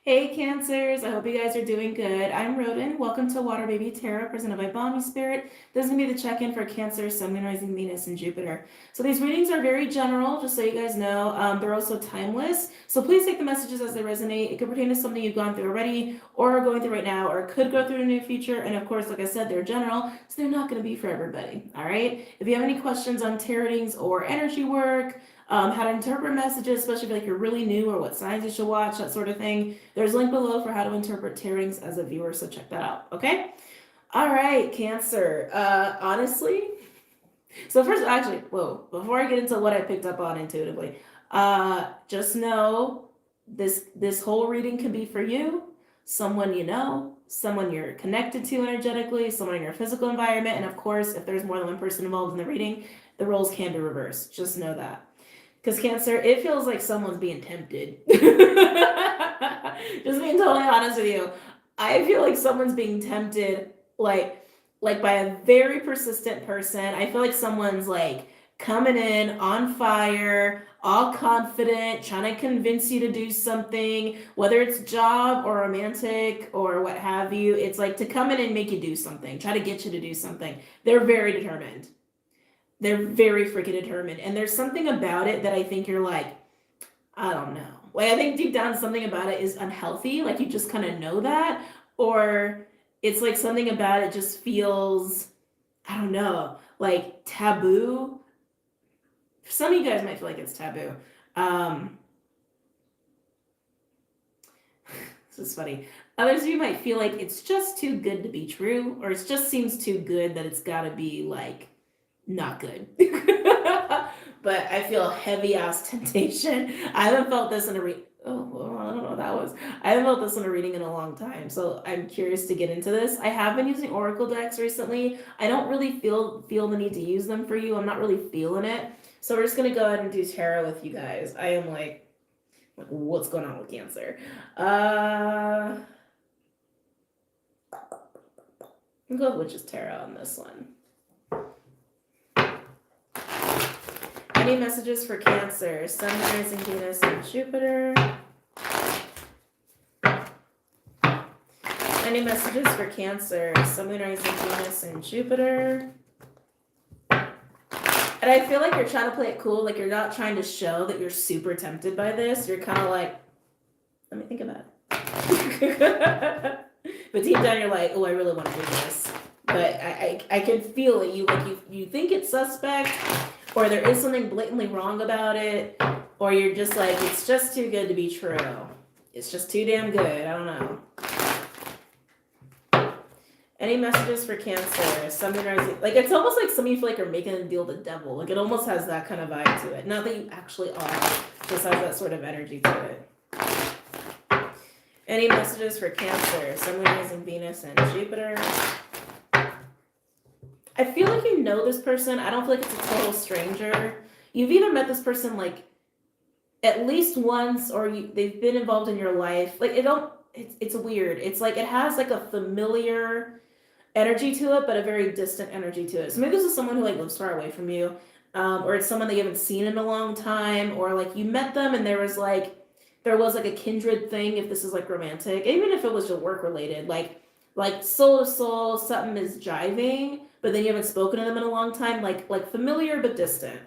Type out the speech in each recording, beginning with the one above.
Hey Cancers, I hope you guys are doing good. I'm Rodin. Welcome to WaterBaby Tarot, presented by Bomispirit. This is going to be the check-in for Cancer, Sun, Moon, Rising, Venus, and Jupiter. So these readings are very general, just so you guys know. They're also timeless, so please take the messages as they resonate. It could pertain to something you've gone through already, or are going through right now, or could go through in the near future. And of course, like I said, they're general, so they're not going to be for everybody, all right? If you have any questions on tarot readings or energy work, how to interpret messages, especially if like you're really new, or what signs you should watch, that sort of thing. There's a link below for how to interpret tarotings as a viewer, so check that out, okay? All right, Cancer. Honestly, so first, actually, whoa, before I get into what I picked up on intuitively, just know this whole reading can be for you, someone you know, someone you're connected to energetically, someone in your physical environment, and of course, if there's more than one person involved in the reading, the roles can be reversed. Just know that. Because Cancer, it feels like someone's being tempted. Just being totally honest with you, I feel like someone's being tempted, like by a very persistent person. I feel like someone's like coming in on fire, all confident, trying to convince you to do something, whether it's job or romantic or what have you. It's like to come in and make you do something, try to get you to do something. They're very determined. They're very freaking determined. And there's something about it that I think you're like, I don't know. Like, I think deep down something about it is unhealthy. Like, you just kind of know that. Or it's like something about it just feels, I don't know, like taboo. Some of you guys might feel like it's taboo. This is funny. Others of you might feel like it's just too good to be true, or it just seems too good that it's got to be like not good. But I feel heavy ass temptation. I haven't felt this in a oh, well, I don't know what that was. I haven't felt this in a reading in a long time, so I'm curious to get into this. I have been using oracle decks recently. I don't really feel the need to use them for you. I'm not really feeling it, so we're just gonna go ahead and do tarot with you guys. I am like what's going on with Cancer? I'll go with Witch's Tarot on this one. Any messages for Cancer, Sun, Rising, Venus, and Jupiter? Any messages for Cancer, Sun, Rising, Venus, and Jupiter? And I feel like you're trying to play it cool, like you're not trying to show that you're super tempted by this. You're kind of like, let me think about it. But deep down, you're like, oh, I really want to do this. But I can feel it. You think it's suspect, or there is something blatantly wrong about it, or you're just like, it's just too good to be true. It's just too damn good. I don't know. Any messages for Cancer? Sun, Rising. Like, it's almost like some of you feel like you're making a deal with the devil. Like, it almost has that kind of vibe to it. Not that you actually are, just has that sort of energy to it. Any messages for Cancer, Sun, Rising, Venus, and Jupiter? I feel like you know this person. I don't feel like it's a total stranger. You've either met this person like at least once, or they've been involved in your life. Like it's weird. It's like it has like a familiar energy to it, but a very distant energy to it. So maybe this is someone who like lives far away from you, or it's someone that you haven't seen in a long time, or like you met them and there was like a kindred thing. If this is like romantic, even if it was just work related, like soul to soul, something is jiving, but then you haven't spoken to them in a long time, like familiar but distant.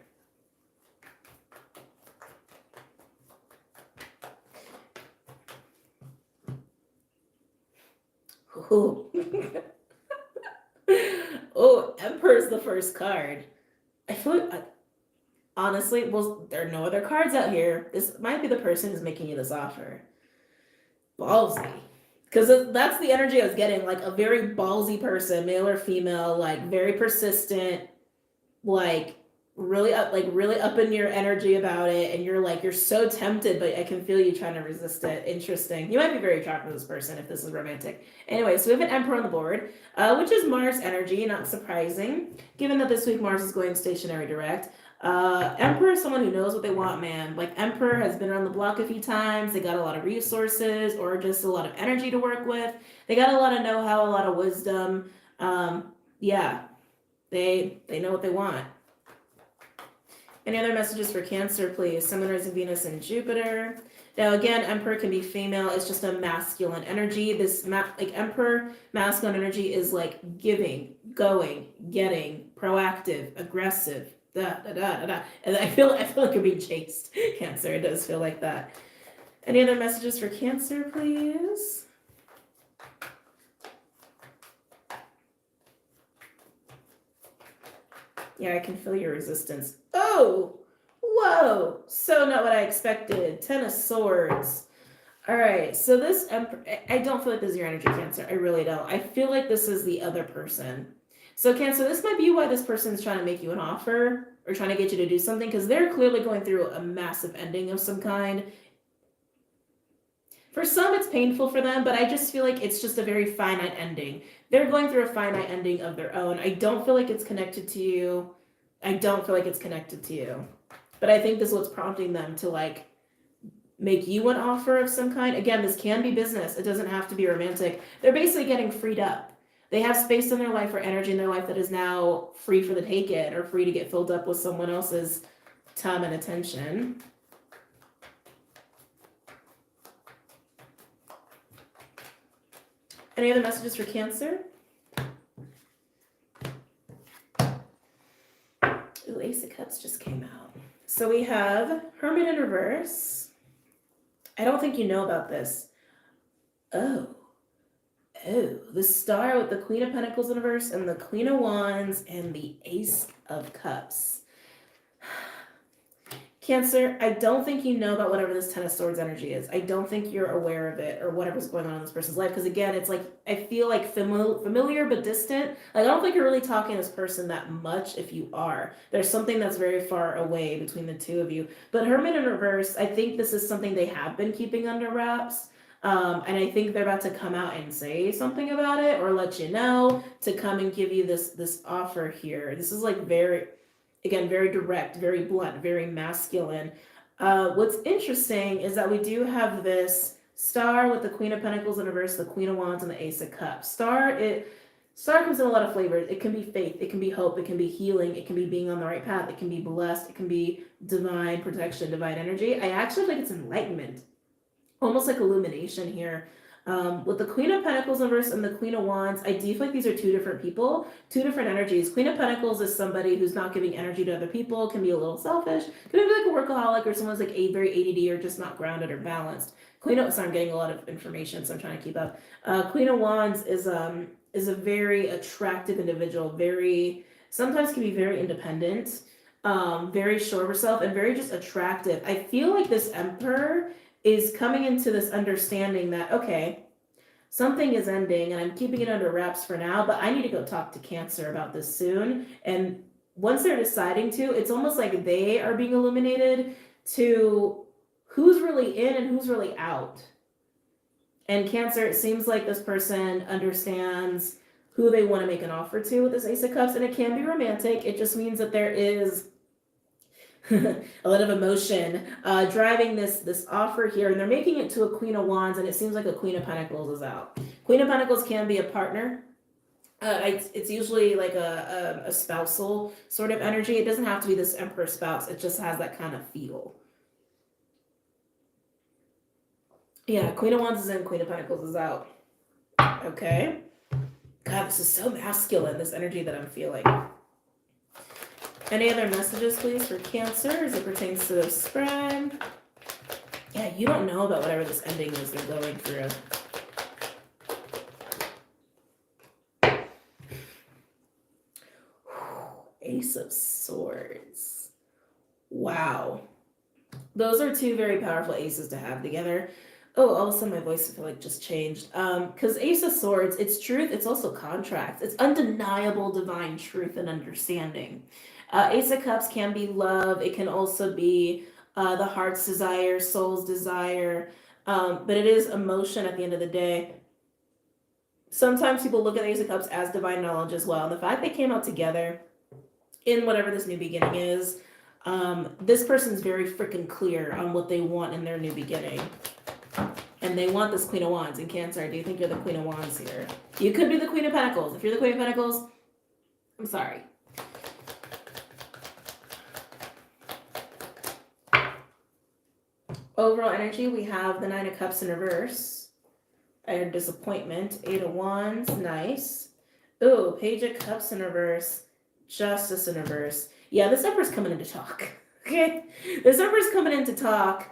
Ooh. Oh, Emperor's the first card. I feel like, honestly, well, there are no other cards out here. This might be the person who's making you this offer. Ballsy. Because that's the energy I was getting, like a very ballsy person, male or female, like very persistent, like really up in your energy about it, and you're so tempted, but I can feel you trying to resist it. Interesting. You might be very attracted to this person if this is romantic. Anyway, so we have an Emperor on the board, which is Mars energy, not surprising, given that this week Mars is going stationary direct. Emperor is someone who knows what they want, man. Like, Emperor has been around the block a few times. They got a lot of resources or just a lot of energy to work with. They got a lot of know-how, a lot of wisdom. Yeah, they know what they want. Any other messages for Cancer, please? Sun, Moon, Rising, Venus, and Jupiter. Now, again, Emperor can be female. It's just a masculine energy. This like Emperor masculine energy is like giving, going, getting, proactive, aggressive. Da da da da da. And I feel like you're being chased. Cancer. It does feel like that. Any other messages for Cancer, please? Yeah, I can feel your resistance. Oh, whoa. So not what I expected. 10 of Swords. All right, so this Emperor, I don't feel like this is your energy, Cancer. I really don't. I feel like this is the other person. So Cancer, this might be why this person is trying to make you an offer or trying to get you to do something, because they're clearly going through a massive ending of some kind. For some, it's painful for them, but I just feel like it's just a very finite ending. They're going through a finite ending of their own. I don't feel like it's connected to you. I don't feel like it's connected to you. But I think this is what's prompting them to like make you an offer of some kind. Again, this can be business. It doesn't have to be romantic. They're basically getting freed up. They have space in their life or energy in their life that is now free for the taking or free to get filled up with someone else's time and attention. Any other messages for Cancer? Ooh, Ace of Cups just came out. So we have Hermit in reverse. I don't think you know about this. Oh, the Star with the Queen of Pentacles in reverse and the Queen of Wands and the Ace of Cups. Cancer, I don't think you know about whatever this Ten of Swords energy is. I don't think you're aware of it or whatever's going on in this person's life. Because again, it's like, I feel like familiar but distant. Like, I don't think you're really talking to this person that much if you are. There's something that's very far away between the two of you. But Hermit in reverse, I think this is something they have been keeping under wraps. And I think they're about to come out and say something about it or let you know to come and give you this offer here. This is like very direct, very blunt, very masculine. What's interesting is that we do have this Star with the Queen of Pentacles in reverse, the Queen of Wands, and the Ace of Cups. Star comes in a lot of flavors. It can be faith, it can be hope, it can be healing, it can be being on the right path, it can be blessed, it can be divine protection, divine energy. I actually think it's enlightenment, almost like illumination here. With the Queen of Pentacles in reverse and the Queen of Wands, I do feel like these are two different people, two different energies. Queen of Pentacles is somebody who's not giving energy to other people, can be a little selfish, could be like a workaholic or someone's like very ADD or just not grounded or balanced. So I'm getting a lot of information, so I'm trying to keep up. Queen of Wands is a very attractive individual, sometimes can be very independent, very sure of herself, and very just attractive. I feel like this Emperor is coming into this understanding that, okay, something is ending and I'm keeping it under wraps for now, but I need to go talk to Cancer about this soon. And once they're deciding to, it's almost like they are being illuminated to who's really in and who's really out. And Cancer, it seems like this person understands who they want to make an offer to with this Ace of Cups, and it can be romantic. It just means that there is a lot of emotion driving this offer here, and they're making it to a Queen of Wands, and it seems like a Queen of Pentacles is out. Queen of Pentacles can be a partner. It's usually like a spousal sort of energy. It doesn't have to be this Emperor spouse. It just has that kind of feel. Yeah, Queen of Wands is in, Queen of Pentacles is out. Okay. God, this is so masculine, this energy that I'm feeling. Any other messages, please, for Cancer as it pertains to this spread? Yeah, you don't know about whatever this ending is they're going through. Ace of Swords. Wow. Those are two very powerful aces to have together. Oh, all of a sudden my voice I feel like just changed. Because Ace of Swords, it's truth, it's also contract. It's undeniable divine truth and understanding. Ace of Cups can be love. It can also be the heart's desire, soul's desire. But it is emotion at the end of the day. Sometimes people look at Ace of Cups as divine knowledge as well. And the fact they came out together in whatever this new beginning is, this person's very freaking clear on what they want in their new beginning. And they want this Queen of Wands. In Cancer, I do think you're the Queen of Wands here. You could be the Queen of Pentacles. If you're the Queen of Pentacles, I'm sorry. Overall energy, we have the Nine of Cups in reverse. I had disappointment. Eight of Wands, nice. Ooh, Page of Cups in reverse. Justice in reverse. Yeah, this Emperor's coming in to talk. Okay? This Emperor's coming in to talk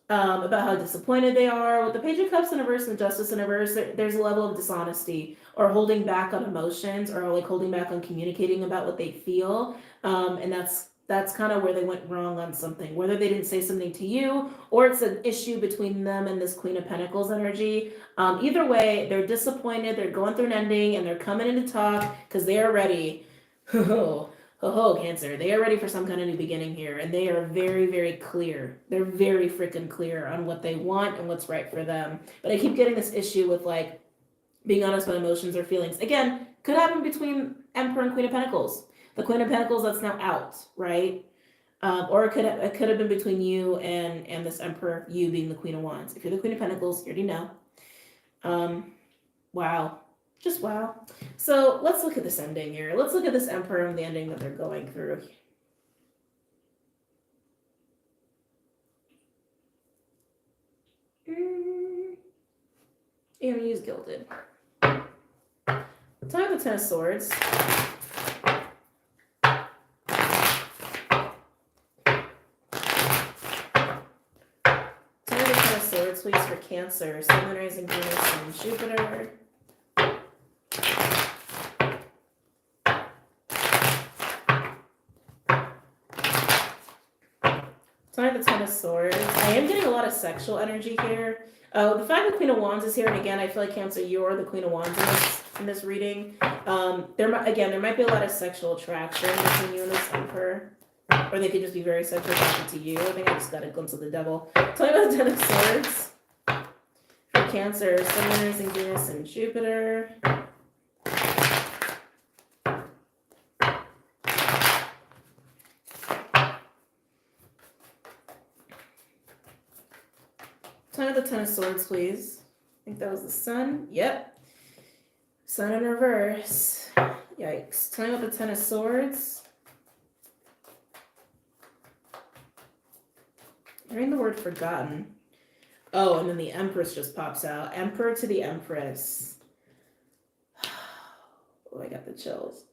about how disappointed they are. With the Page of Cups in reverse and Justice in reverse, there's a level of dishonesty or holding back on emotions or like holding back on communicating about what they feel. And that's kind of where they went wrong on something. Whether they didn't say something to you or it's an issue between them and this Queen of Pentacles energy. Either way, they're disappointed. They're going through an ending and they're coming in to talk because they are ready. Cancer. They are ready for some kind of new beginning here. And they are very, very clear. They're very freaking clear on what they want and what's right for them. But I keep getting this issue with like being honest about emotions or feelings. Again, could happen between Emperor and Queen of Pentacles. The Queen of Pentacles that's now out, right? Or it could have been between you and this Emperor, you being the Queen of Wands. If you're the Queen of Pentacles, you already know. Wow. Just wow. So let's look at this ending here. Let's look at this Emperor and the ending that they're going through. And use Gilded. Time of the Ten of Swords. Please for Cancer, Sun, Rising, Venus, and Jupiter. Time of the Ten of Swords. I am getting a lot of sexual energy here. The fact that Queen of Wands is here, and again, I feel like Cancer, you're the Queen of Wands in this reading. There might be a lot of sexual attraction between you and this Emperor. Or they could just be very sexually attracted to you. I think I just got a glimpse of the devil. Tell me about the Ten of Swords. For Cancer, Sun, Rising, Venus, and Jupiter. Tell me the Ten of Swords, please. I think that was the Sun. Yep. Sun in reverse. Yikes. Tell me about the Ten of Swords. Hearing the word forgotten. Oh, and then the Empress just pops out. Emperor to the Empress. Oh, I got the chills.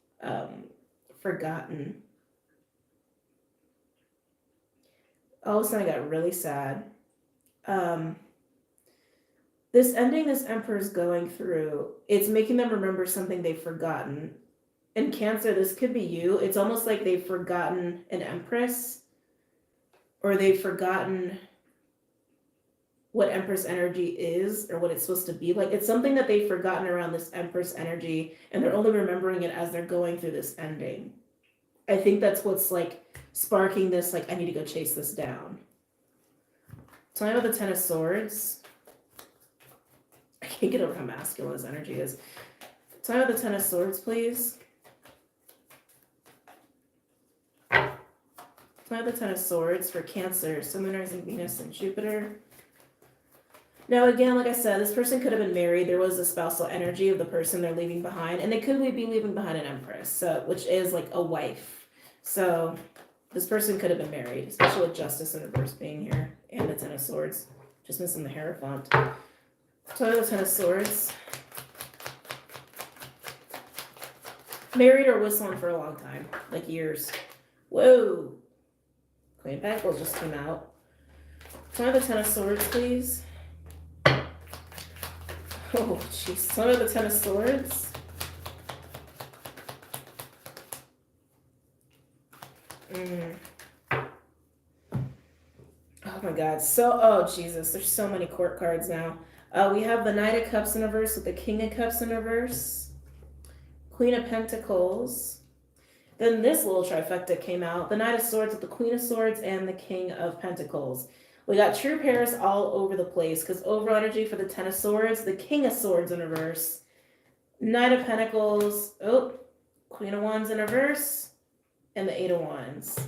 Forgotten. All of a sudden I got really sad. This ending this Emperor's going through, it's making them remember something they've forgotten. In Cancer, this could be you. It's almost like they've forgotten an Empress. Or they've forgotten what Empress energy is or what it's supposed to be like. It's something that they've forgotten around this Empress energy and they're only remembering it as they're going through this ending. I think that's what's like sparking this, like, I need to go chase this down. Tell me about the Ten of Swords. I can't get over how masculine this energy is. Tell me about the Ten of Swords, please. Tell me the Ten of Swords for Cancer, Sun, Rising, Venus, and Jupiter. Now, again, like I said, this person could have been married. There was a spousal energy of the person they're leaving behind, and they could be leaving behind an Empress, so, which is like a wife. So this person could have been married, especially with Justice in reverse being here, and the Ten of Swords. Just missing the Hierophant. Tell me the Ten of Swords. Married or with someone for a long time, like years. Whoa. Queen of Pentacles just came out. Tell me the Ten of Swords, please. Oh, jeez. Tell me the Ten of Swords. Oh my God. Oh Jesus. There's so many court cards now. We have the Knight of Cups in reverse with the King of Cups in reverse. Queen of Pentacles. Then this little trifecta came out. The Knight of Swords with the Queen of Swords and the King of Pentacles. We got true pairs all over the place because overall energy for the Ten of Swords, the King of Swords in reverse. Knight of Pentacles. Oh, Queen of Wands in reverse. And the Eight of Wands.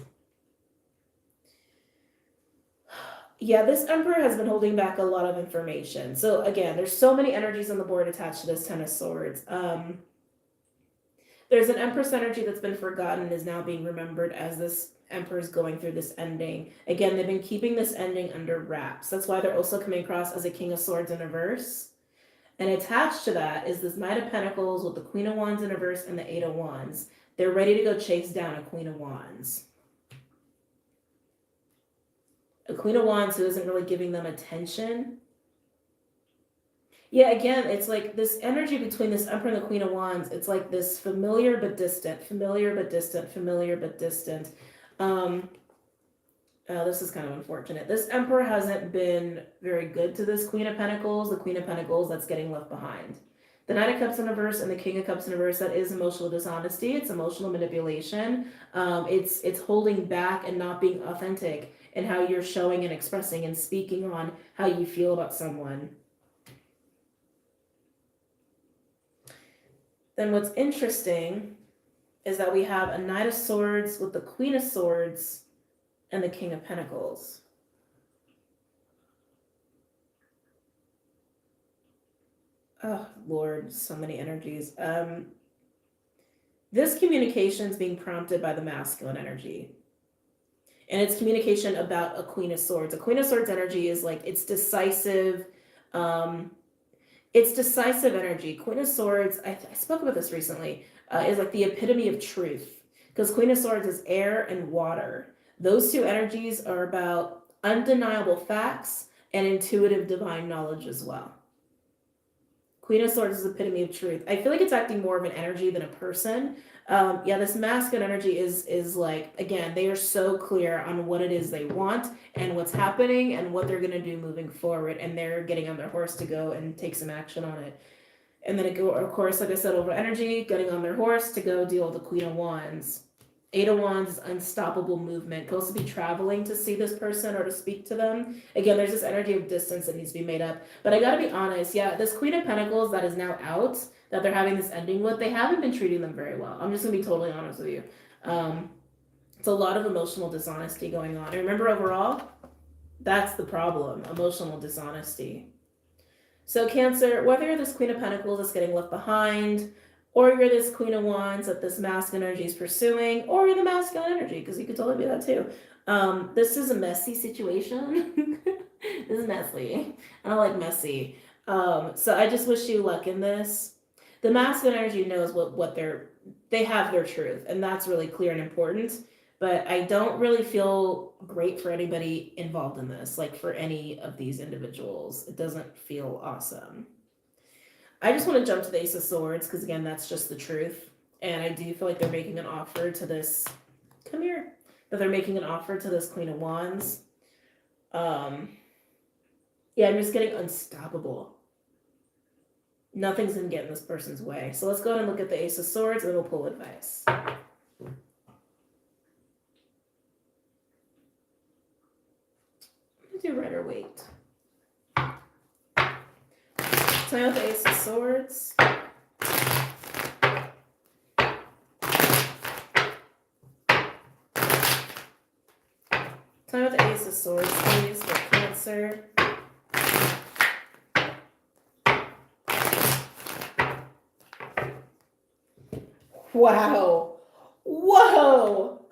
Yeah, this Emperor has been holding back a lot of information. So again, there's so many energies on the board attached to this Ten of Swords. There's an Empress energy that's been forgotten and is now being remembered as this Emperor's going through this ending. Again, they've been keeping this ending under wraps. That's why they're also coming across as a King of Swords in reverse. And attached to that is this Knight of Pentacles with the Queen of Wands in reverse and the Eight of Wands. They're ready to go chase down a Queen of Wands. A Queen of Wands who isn't really giving them attention. Yeah, again, it's like this energy between this Emperor and the Queen of Wands. It's like this familiar but distant, familiar but distant, familiar but distant. Oh, this is kind of unfortunate. This Emperor hasn't been very good to this Queen of Pentacles, the Queen of Pentacles that's getting left behind. The Knight of Cups in reverse and the King of Cups in reverse, that is emotional dishonesty. It's emotional manipulation. It's holding back and not being authentic in how you're showing and expressing and speaking on how you feel about someone. Then what's interesting is that we have a Knight of Swords with the Queen of Swords and the King of Pentacles. Oh, Lord, so many energies. This communication is being prompted by the masculine energy. And it's communication about a Queen of Swords. A Queen of Swords energy is like, it's decisive. It's decisive energy. Queen of Swords, I spoke about this recently, is like the epitome of truth. Because Queen of Swords is air and water. Those two energies are about undeniable facts and intuitive divine knowledge as well. Queen of Swords is the epitome of truth. I feel like it's acting more of an energy than a person. Yeah, this masculine energy is like, again, they are so clear on what it is they want and what's happening and what they're going to do moving forward. And they're getting on their horse to go and take some action on it. And then it go, of course, like I said, over energy, getting on their horse to go deal with the Queen of Wands. Eight of Wands is unstoppable movement. Could also be traveling to see this person or to speak to them. Again, there's this energy of distance that needs to be made up. But I gotta be honest, yeah, this Queen of Pentacles that is now out, that they're having this ending with, they haven't been treating them very well. I'm just gonna be totally honest with you. It's a lot of emotional dishonesty going on. And remember, overall, that's the problem, emotional dishonesty. So Cancer, whether you're this Queen of Pentacles that's getting left behind, or you're this Queen of Wands that this masculine energy is pursuing, or you're the masculine energy, because you could totally be that too. This is a messy situation. This is messy. I don't like messy. So I just wish you luck in this. The masculine energy knows what they have their truth, and that's really clear and important. But I don't really feel great for anybody involved in this, like for any of these individuals. It doesn't feel awesome. I just want to jump to the Ace of Swords, because again, that's just the truth. And I do feel like they're making an offer to this, come here, that they're making an offer to this Queen of Wands. Yeah, I'm just getting unstoppable. Nothing's going to get in this person's way. So let's go ahead and look at the Ace of Swords, and we'll pull advice. Do Rider Waite. So I have the Ace of Swords. Tell me about the Ace of Swords, please, for Cancer. Wow. Whoa.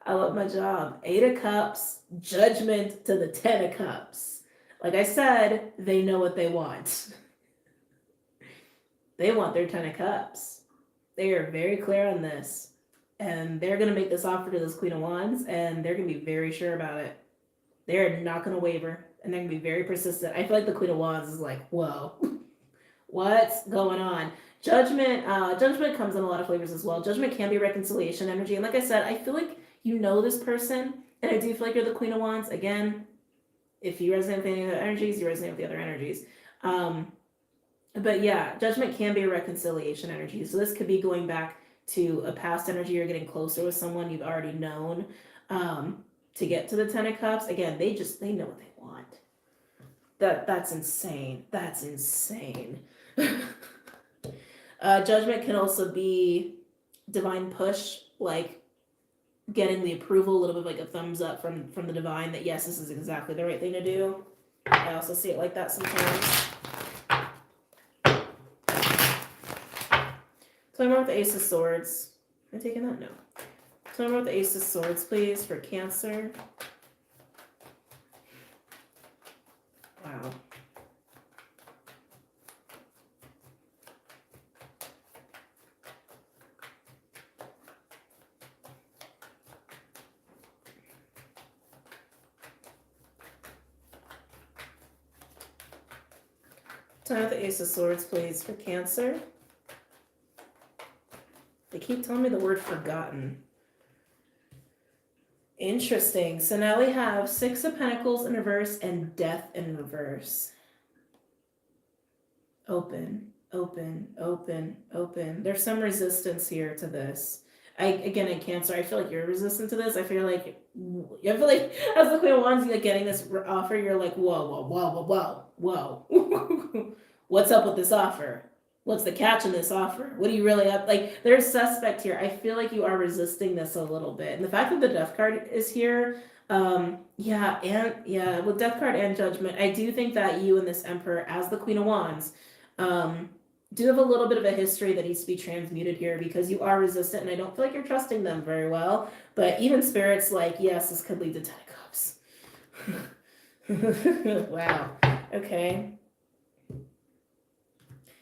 I love my job. Eight of Cups, Judgment to the Ten of Cups. Like I said, they know what they want. They want their Ten of Cups. They are very clear on this. And they're going to make this offer to this Queen of Wands, and they're going to be very sure about it. They're not going to waver, and they're going to be very persistent. I feel like the Queen of Wands is like, whoa, what's going on? Judgment comes in a lot of flavors as well. Judgment can be reconciliation energy. And like I said, I feel like you know this person, and I do feel like you're the Queen of Wands. Again, if you resonate with any of the energies, you resonate with the other energies. But yeah, Judgment can be a reconciliation energy. So this could be going back to a past energy. You're getting closer with someone you've already known to get to the Ten of Cups. Again, they know what they want. That's insane. That's insane. Judgment can also be divine push, like getting the approval, a little bit like a thumbs up from the divine that yes, this is exactly the right thing to do. I also see it like that sometimes. So Tell me more with the Ace of Swords. Am I taking that? No. Tell me more with the Ace of Swords, please, for Cancer. Wow. Tell me with the Ace of Swords, please, for Cancer. They keep telling me the word forgotten. Interesting. So now we have Six of Pentacles in reverse and Death in reverse. Open, open, open, open. There's some resistance here to this. Again, in Cancer, I feel like you're resistant to this. I feel like as the Queen of Wands, you're getting this offer, you're like, whoa, whoa, whoa, whoa, whoa, whoa. What's up with this offer? What's the catch in this offer? What do you really up? Like, there's suspect here. I feel like you are resisting this a little bit. And the fact that the Death card is here, with Death card and Judgment, I do think that you and this Emperor, as the Queen of Wands, do have a little bit of a history that needs to be transmuted here because you are resistant and I don't feel like you're trusting them very well. But even Spirit's like, yes, this could lead to 10 of Cups. Wow. Okay.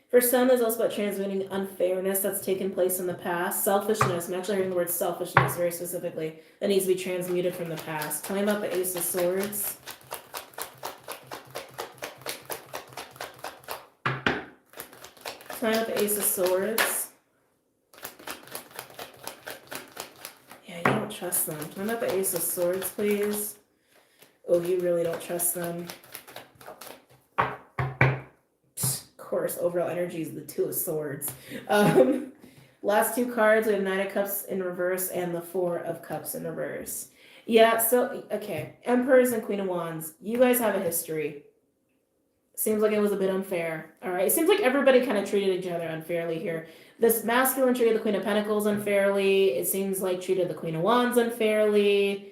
For some, there's also about transmuting unfairness that's taken place in the past. Selfishness. I'm actually hearing the word selfishness very specifically. That needs to be transmuted from the past. Tell me about the Ace of Swords. Tell me about the Ace of Swords. Yeah, you don't trust them. Tell me about the Ace of Swords, please. Oh, you really don't trust them. Course, overall energy is the Two of Swords. Last two cards, we have Nine of Cups in reverse and the Four of Cups in reverse. Yeah, so, okay. Emperors and Queen of Wands, you guys have a history. Seems like it was a bit unfair. All right, it seems like everybody kind of treated each other unfairly here. This masculine treated the Queen of Pentacles unfairly. It seems like treated the Queen of Wands unfairly.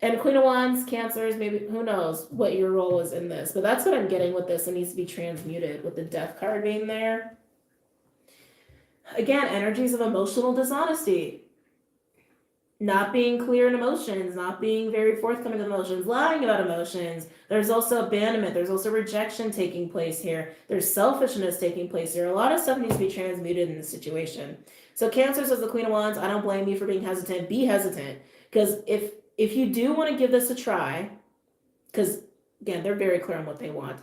And Queen of Wands, Cancers, maybe, who knows what your role is in this. But that's what I'm getting with this. It needs to be transmuted with the Death card being there. Again, energies of emotional dishonesty. Not being clear in emotions, not being very forthcoming with emotions, lying about emotions. There's also abandonment. There's also rejection taking place here. There's selfishness taking place here. A lot of stuff needs to be transmuted in this situation. So Cancer says the Queen of Wands, I don't blame you for being hesitant. Be hesitant. Because if you do want to give this a try, because, again, they're very clear on what they want.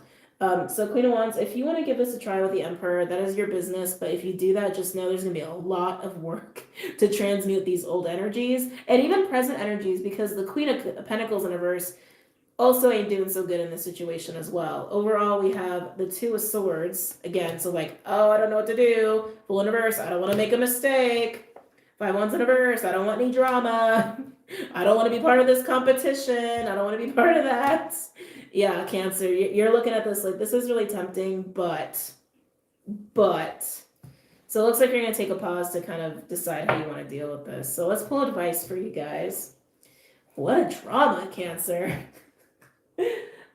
So Queen of Wands, if you want to give this a try with the Emperor, that is your business. But if you do that, just know there's going to be a lot of work to transmute these old energies and even present energies because the Queen of Pentacles in reverse also ain't doing so good in this situation as well. Overall, we have the Two of Swords. Again, so like, oh, I don't know what to do. Full in reverse, I don't want to make a mistake. 5 Wands in reverse, I don't want any drama. I don't want to be part of this competition. I don't want to be part of that. Yeah, Cancer, you're looking at this like, this is really tempting, but. So it looks like you're going to take a pause to kind of decide how you want to deal with this. So let's pull advice for you guys. What a drama, Cancer.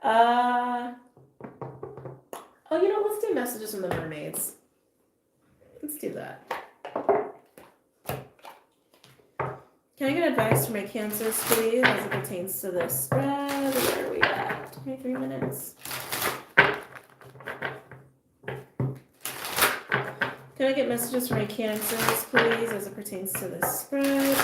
Oh, let's do messages from the mermaids. Let's do that. Can I get advice for my Cancers, please, as it pertains to this spread? Where are we at? 23 minutes. Can I get messages for my Cancers, please, as it pertains to this spread?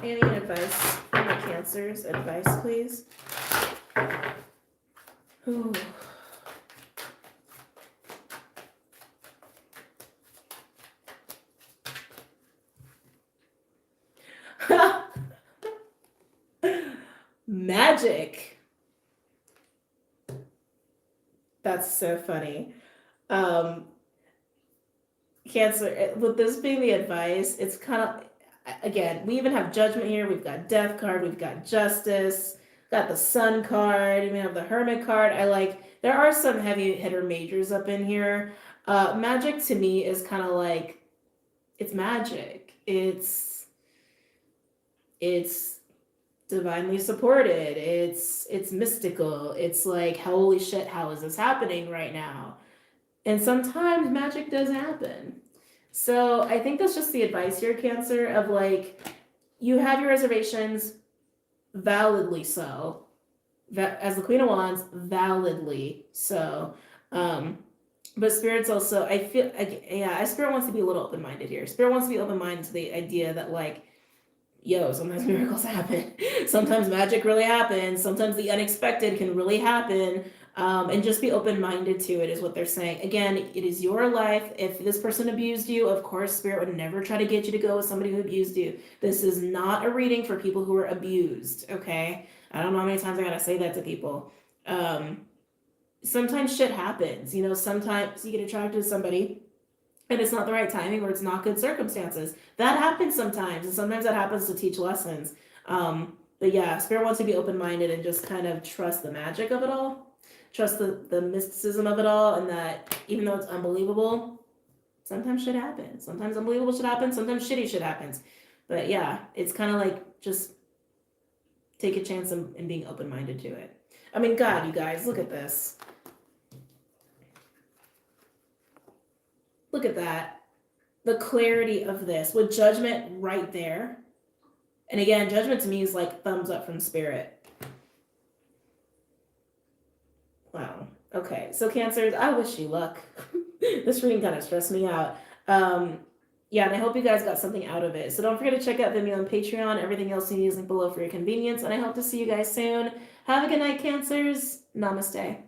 Any advice for my Cancers? Advice, please. Ooh. Magic. That's so funny. Cancer, with this being the advice, it's kind of, again, we even have Judgment here. We've got Death card. We've got Justice. Got the Sun card. We have the Hermit card. There are some heavy hitter majors up in here. Magic to me is kind of like, it's magic. It's divinely supported. It's mystical. It's like, holy shit, how is this happening right now? And sometimes magic does happen. So I think that's just the advice here, Cancer, of like, you have your reservations, validly so. That as the Queen of Wands, validly so. But Spirit's also, I feel like, yeah, Spirit wants to be a little open-minded here. Spirit wants to be open-minded to the idea that like, yo, sometimes miracles happen. Sometimes magic really happens. Sometimes the unexpected can really happen. And just be open-minded to it is what they're saying. Again, it is your life. If this person abused you, of course, Spirit would never try to get you to go with somebody who abused you. This is not a reading for people who are abused, okay? I don't know how many times I gotta say that to people. Sometimes shit happens. You know, sometimes you get attracted to somebody and it's not the right timing or it's not good circumstances. That happens sometimes, and sometimes that happens to teach lessons. But yeah, Spirit wants to be open-minded and just kind of trust the magic of it all, trust the mysticism of it all, and that even though it's unbelievable, sometimes shit happens. Sometimes unbelievable shit happens, sometimes shitty shit happens. But yeah, it's kind of like just take a chance in being open-minded to it. I mean, God, you guys, look at this. Look at that. The clarity of this with Judgment right there. And again, Judgment to me is like thumbs up from Spirit. Wow. Okay. So Cancers, I wish you luck. This reading kind of stressed me out. Yeah, and I hope you guys got something out of it. So don't forget to check out Vimeo and Patreon. Everything else you need is linked below for your convenience. And I hope to see you guys soon. Have a good night, Cancers. Namaste.